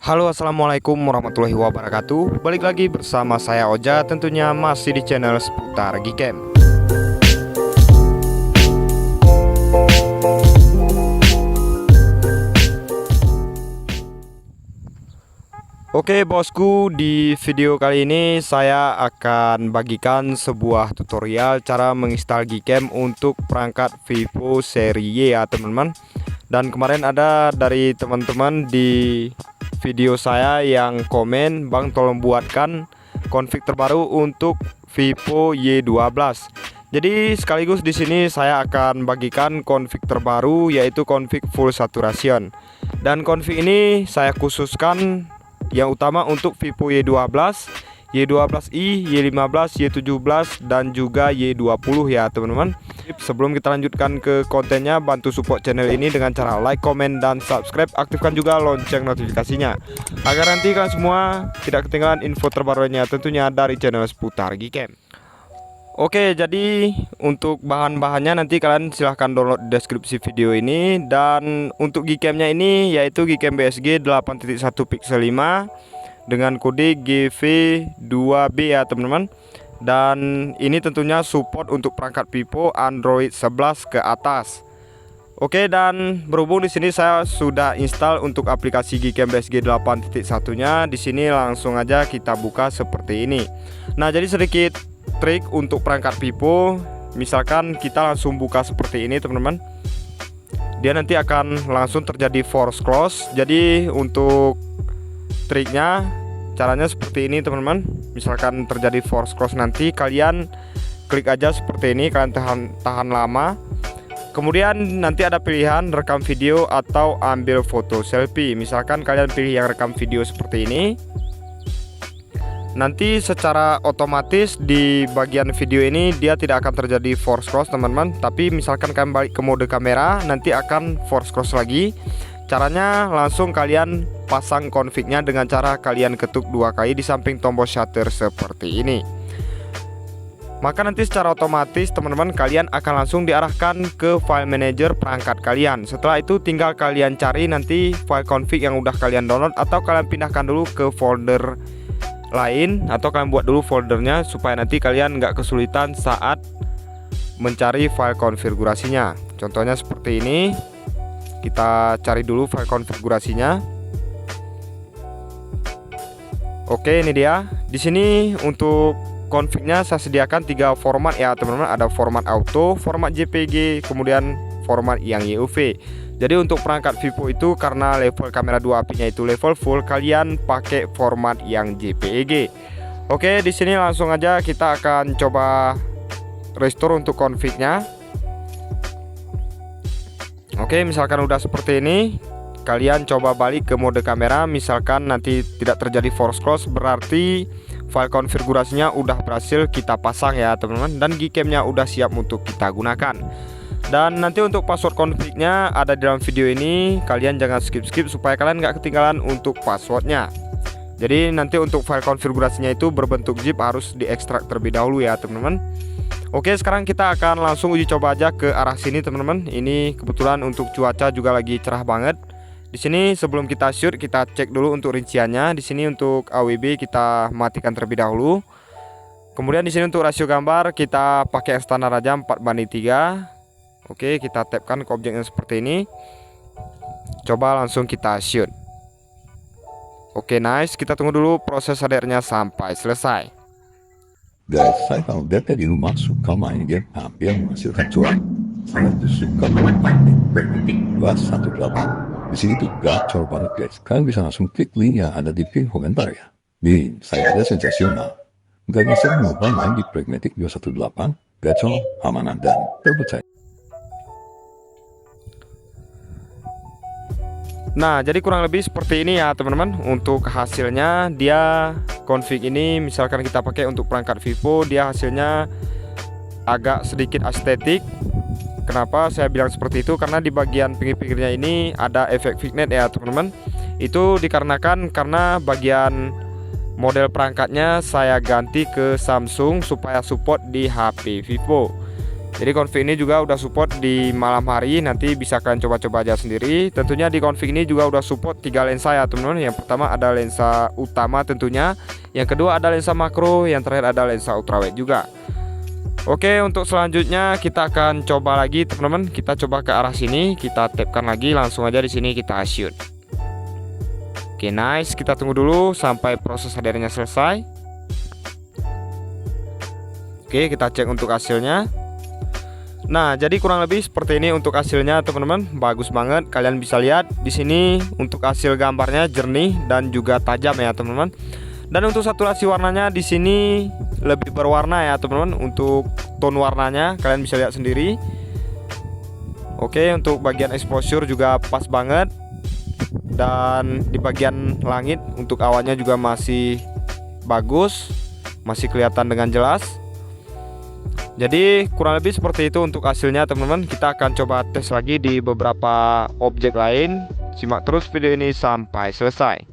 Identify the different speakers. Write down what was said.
Speaker 1: Halo, assalamualaikum warahmatullahi wabarakatuh. Balik lagi bersama saya Oja, tentunya masih di channel Seputar Gcam. Oke bosku, di video kali ini saya akan bagikan sebuah tutorial cara menginstal Gcam untuk perangkat Vivo seri Y ya teman-teman. Dan kemarin ada dari teman-teman di video saya yang komen, "Bang, tolong buatkan config terbaru untuk Vivo Y12." Jadi sekaligus di sini saya akan bagikan config terbaru, yaitu config full saturation. Dan config ini saya khususkan yang utama untuk Vivo Y12, y12i, y15, y17 dan juga y20 ya teman-teman. Sebelum kita lanjutkan ke kontennya, bantu support channel ini dengan cara like, comment, dan subscribe. Aktifkan juga lonceng notifikasinya agar nanti kalian semua tidak ketinggalan info terbarunya tentunya dari channel Seputar Gcam. Oke, jadi untuk bahan-bahannya nanti kalian silahkan download deskripsi video ini. Dan untuk Gcamnya ini yaitu Gcam BSG 8.1 pixel 5 dengan kode GV2B ya teman-teman. Dan ini tentunya support untuk perangkat Vivo Android 11 ke atas. Oke, dan berhubung di sini saya sudah install untuk aplikasi Gcam BSG 8.1-nya, di sini langsung aja kita buka seperti ini. Nah, jadi sedikit trik untuk perangkat Vivo, misalkan kita langsung buka seperti ini teman-teman, dia nanti akan langsung terjadi force close. Jadi untuk triknya caranya seperti ini teman-teman. Misalkan terjadi force close, nanti kalian klik aja seperti ini, kalian tahan lama. Kemudian nanti ada pilihan rekam video atau ambil foto selfie. Misalkan kalian pilih yang rekam video seperti ini, nanti secara otomatis di bagian video ini dia tidak akan terjadi force close teman-teman. Tapi misalkan kalian balik ke mode kamera, nanti akan force close lagi. Caranya langsung kalian pasang config-nya dengan cara kalian ketuk 2 kali di samping tombol shutter seperti ini. Maka nanti secara otomatis teman-teman kalian akan langsung diarahkan ke file manager perangkat kalian. Setelah itu tinggal kalian cari nanti file config yang udah kalian download, atau kalian pindahkan dulu ke folder lain, atau kalian buat dulu foldernya supaya nanti kalian nggak kesulitan saat mencari file konfigurasinya. Contohnya seperti ini. Kita cari dulu file konfigurasinya. Oke, ini dia. Di sini untuk config-nya saya sediakan 3 format ya teman-teman. Ada format auto, format JPG, kemudian format yang YUV. Jadi untuk perangkat Vivo itu karena level kamera 2 apinya itu level full, kalian pakai format yang JPG. Oke, di sini langsung aja kita akan coba restore untuk config-nya. Oke, misalkan udah seperti ini, kalian coba balik ke mode kamera. Misalkan nanti tidak terjadi force close, berarti file konfigurasinya udah berhasil kita pasang ya teman-teman, dan Gcam-nya udah siap untuk kita gunakan. Dan nanti untuk password config-nya ada di dalam video ini, kalian jangan skip-skip supaya kalian nggak ketinggalan untuk passwordnya. Jadi nanti untuk file konfigurasinya itu berbentuk zip, harus diekstrak terlebih dahulu ya teman-teman. Oke, sekarang kita akan langsung uji coba aja ke arah sini teman-teman. Ini kebetulan untuk cuaca juga lagi cerah banget. Di sini sebelum kita shoot, kita cek dulu untuk rinciannya. Di sini untuk AWB kita matikan terlebih dahulu. Kemudian di sini untuk rasio gambar kita pakai yang standar aja 4:3. Oke, kita tapkan ke objeknya seperti ini. Coba langsung kita shoot. Oke, nice. Kita tunggu dulu proses HDR-nya sampai selesai.
Speaker 2: Guys, saya kalau bete di rumah suka main game hampir menghasilkan cuan. Saya tuh suka main game 218. Di sini tuh gacor banget guys. Kalian bisa langsung klik link yang ada di pin komentar ya. Nih, saya ada sensasional. Gak bisa mobile main di Pragmatic 218, gacor, aman dan terpercaya.
Speaker 1: Nah, jadi kurang lebih seperti ini ya teman-teman. Untuk hasilnya, dia config ini misalkan kita pakai untuk perangkat Vivo, dia hasilnya agak sedikit estetik. Kenapa saya bilang seperti itu? Karena di bagian pinggir-pinggirnya ini ada efek vignette ya teman-teman. Itu dikarenakan karena bagian model perangkatnya saya ganti ke Samsung supaya support di HP Vivo. Jadi config ini juga udah support di malam hari, nanti bisa kalian coba-coba aja sendiri. Tentunya di config ini juga udah support 3 lensa ya teman-teman. Yang pertama ada lensa utama tentunya, yang kedua ada lensa makro, yang terakhir ada lensa ultrawide juga. Oke, untuk selanjutnya kita akan coba lagi teman-teman. Kita coba ke arah sini, kita tapkan lagi, langsung aja di sini kita shoot. Oke, nice. Kita tunggu dulu sampai proses HDR-nya selesai. Oke, kita cek untuk hasilnya. Nah, jadi kurang lebih seperti ini untuk hasilnya teman-teman. Bagus banget. Kalian bisa lihat di sini untuk hasil gambarnya jernih dan juga tajam ya teman-teman. Dan untuk saturasi warnanya di sini lebih berwarna ya teman-teman. Untuk tone warnanya kalian bisa lihat sendiri. Oke, untuk bagian exposure juga pas banget. Dan di bagian langit untuk awannya juga masih bagus, masih kelihatan dengan jelas. Jadi kurang lebih seperti itu untuk hasilnya teman-teman. Kita akan coba tes lagi di beberapa objek lain. Simak terus video ini sampai selesai.